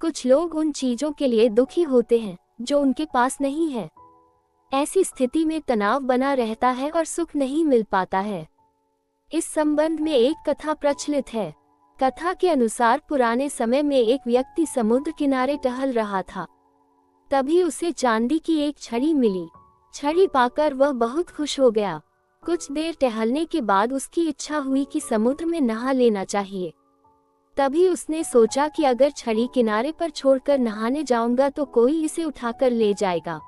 कुछ लोग उन चीजों के लिए दुखी होते हैं जो उनके पास नहीं है। ऐसी स्थिति में तनाव बना रहता है और सुख नहीं मिल पाता है। इस संबंध में एक कथा प्रचलित है। कथा के अनुसार पुराने समय में एक व्यक्ति समुद्र किनारे टहल रहा था। तभी उसे चांदी की एक छड़ी मिली। छड़ी पाकर वह बहुत खुश हो गया। कुछ देर टहलने के बाद उसकी इच्छा हुई कि समुद्र में नहा लेना चाहिए। तभी उसने सोचा कि अगर छड़ी किनारे पर छोड़कर नहाने जाऊंगा तो कोई इसे उठाकर ले जाएगा।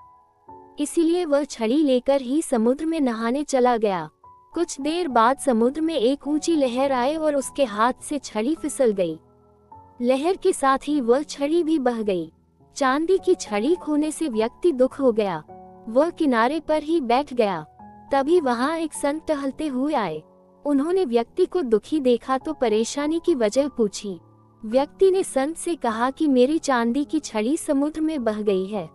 इसीलिए वह छड़ी लेकर ही समुद्र में नहाने चला गया। कुछ देर बाद समुद्र में एक ऊंची लहर आए और उसके हाथ से छड़ी फिसल गई। लहर के साथ ही वह छड़ी भी बह गई। चांदी की छड़ी खोने से व्यक्ति दुख हो गया। वह किनारे पर ही बैठ गया। तभी वहां एक संत टहलते हुए आए। उन्होंने व्यक्ति को दुखी देखा तो परेशानी की वजह पूछी। व्यक्ति ने संत से कहा कि मेरी चांदी की छड़ी समुद्र में बह गई है।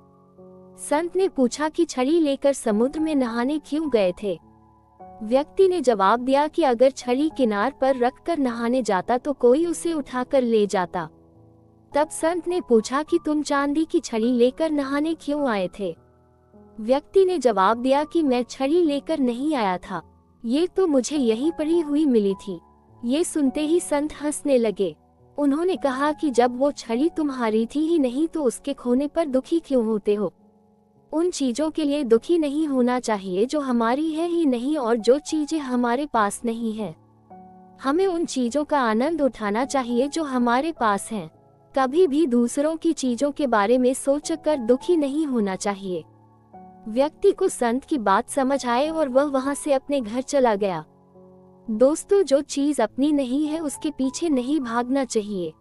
संत ने पूछा कि छड़ी लेकर समुद्र में नहाने क्यों गए थे। व्यक्ति ने जवाब दिया कि अगर छड़ी किनार पर रखकर नहाने जाता तो कोई उसे उठाकर ले जाता। तब संत ने पूछा कि तुम चांदी की छड़ी लेकर नहाने क्यों आए थे। व्यक्ति ने जवाब दिया कि मैं छड़ी लेकर नहीं आया था, ये तो मुझे यहीं पड़ी हुई मिली थी। ये सुनते ही संत हंसने लगे। उन्होंने कहा कि जब वो छड़ी तुम्हारी थी ही नहीं तो उसके खोने पर दुखी क्यों होते हो। उन चीजों के लिए दुखी नहीं होना चाहिए जो हमारी है ही नहीं और जो चीजें हमारे पास नहीं है। हमें उन चीजों का आनंद उठाना चाहिए जो हमारे पास हैं। कभी भी दूसरों की चीजों के बारे में सोचकर दुखी नहीं होना चाहिए। व्यक्ति को संत की बात समझ आए और वह वहां से अपने घर चला गया। दोस्तों, जो चीज अपनी नहीं है उसके पीछे नहीं भागना चाहिए।